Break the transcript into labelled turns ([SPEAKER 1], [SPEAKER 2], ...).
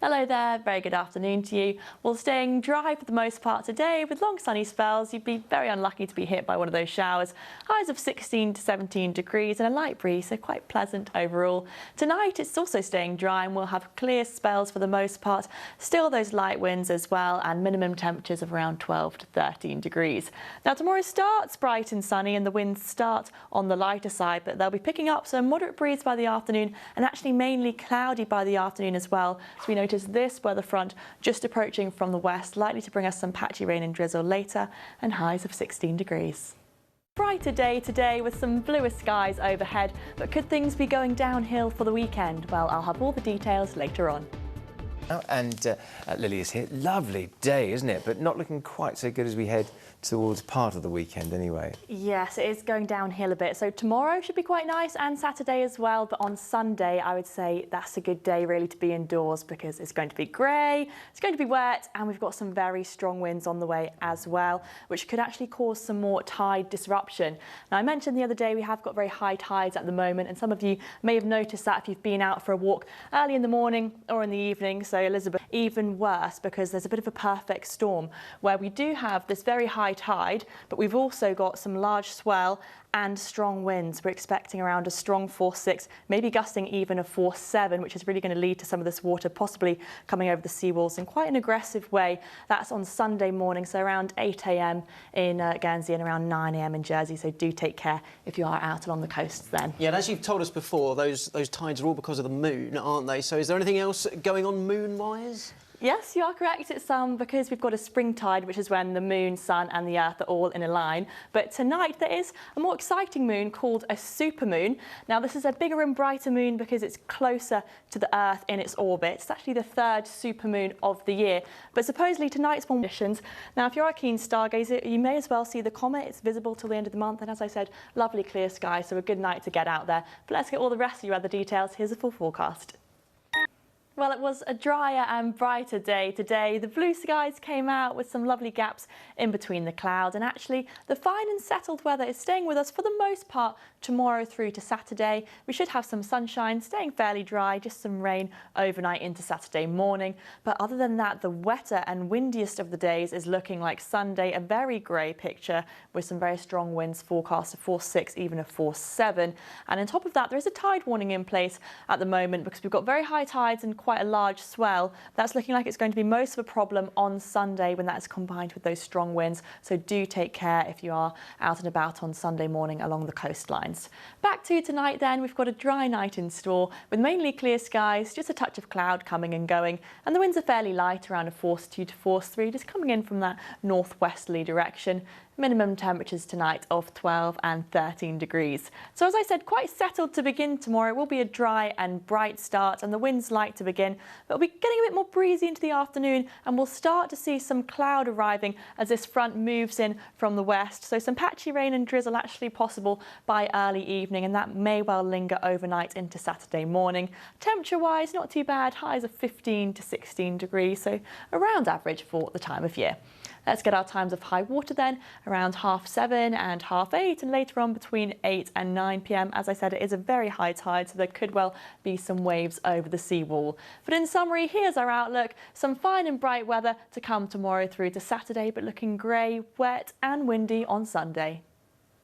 [SPEAKER 1] Hello there, very good afternoon to you. Well, staying dry for the most part today with long sunny spells. You'd be very unlucky to be hit by one of those showers. Highs of 16 to 17 degrees and a light breeze, so quite pleasant overall. Tonight it's also staying dry and we'll have clear spells for the most part. Still those light winds as well and minimum temperatures of around 12 to 13 degrees. Now tomorrow starts bright and sunny and the winds start on the lighter side, but they'll be picking up some moderate breeze by the afternoon and actually mainly cloudy by the afternoon as well. So we notice this weather front just approaching from the west, likely to bring us some patchy rain and drizzle later, and highs of 16 degrees. Brighter day today with some bluer skies overhead, but could things be going downhill for the weekend? Well, I'll have all the details later on.
[SPEAKER 2] And Lily is here. Lovely day, isn't it? But not looking quite so good as we head towards part of the weekend anyway.
[SPEAKER 1] Yes, it is going downhill a bit. So tomorrow should be quite nice and Saturday as well. But on Sunday, I would say that's a good day really to be indoors because it's going to be grey, it's going to be wet, and we've got some very strong winds on the way as well, which could actually cause some more tide disruption. Now, I mentioned the other day we have got very high tides at the moment, and some of you may have noticed that if you've been out for a walk early in the morning or in the evening. So Elizabeth, even worse because there's a bit of a perfect storm where we do have this very high tide, but we've also got some large swell and strong winds. We're expecting around a strong force 6, maybe gusting even a force 7, which is really going to lead to some of this water possibly coming over the seawalls in quite an aggressive way. That's on Sunday morning, so around 8 a.m. in Guernsey and around 9 a.m. in Jersey. So do take care if you are out along the coasts then.
[SPEAKER 3] Yeah, and as you've told us before, those tides are all because of the moon, aren't they? So is there anything else going on moon-wise?
[SPEAKER 1] Yes, you are correct. It's because we've got a spring tide, which is when the moon, sun and the earth are all in a line. But tonight there is a more exciting moon called a supermoon. Now this is a bigger and brighter moon because it's closer to the earth in its orbit. It's actually the third supermoon of the year. But supposedly tonight's more conditions. Now if you're a keen stargazer, you may as well see the comet. It's visible till the end of the month. And as I said, lovely clear sky, so a good night to get out there. But let's get all the rest of your other details. Here's a full forecast. Well, it was a drier and brighter day today. The blue skies came out with some lovely gaps in between the clouds, and actually the fine and settled weather is staying with us for the most part tomorrow through to Saturday. We should have some sunshine, staying fairly dry, just some rain overnight into Saturday morning. But other than that, the wetter and windiest of the days is looking like Sunday, a very grey picture with some very strong winds forecast, a force 6, even a force 7. And on top of that, there is a tide warning in place at the moment because we've got very high tides and quite a large swell. That's looking like it's going to be most of a problem on Sunday when that is combined with those strong winds. So do take care if you are out and about on Sunday morning along the coastlines. Back to tonight then, we've got a dry night in store with mainly clear skies, just a touch of cloud coming and going, and the winds are fairly light, around a force 2 to force 3, just coming in from that northwesterly direction. Minimum temperatures tonight of 12 and 13 degrees. So as I said, quite settled to begin tomorrow. It will be a dry and bright start and the winds light to begin, but we'll be getting a bit more breezy into the afternoon and we'll start to see some cloud arriving as this front moves in from the west. So some patchy rain and drizzle actually possible by early evening, and that may well linger overnight into Saturday morning. Temperature wise, not too bad, highs of 15 to 16 degrees, so around average for the time of year. Let's get our times of high water then, around 7:30 and 8:30, and later on between 8 and 9 p.m. As I said, it is a very high tide, so there could well be some waves over the seawall. But in summary, here's our outlook. Some fine and bright weather to come tomorrow through to Saturday, but looking grey, wet and windy on Sunday.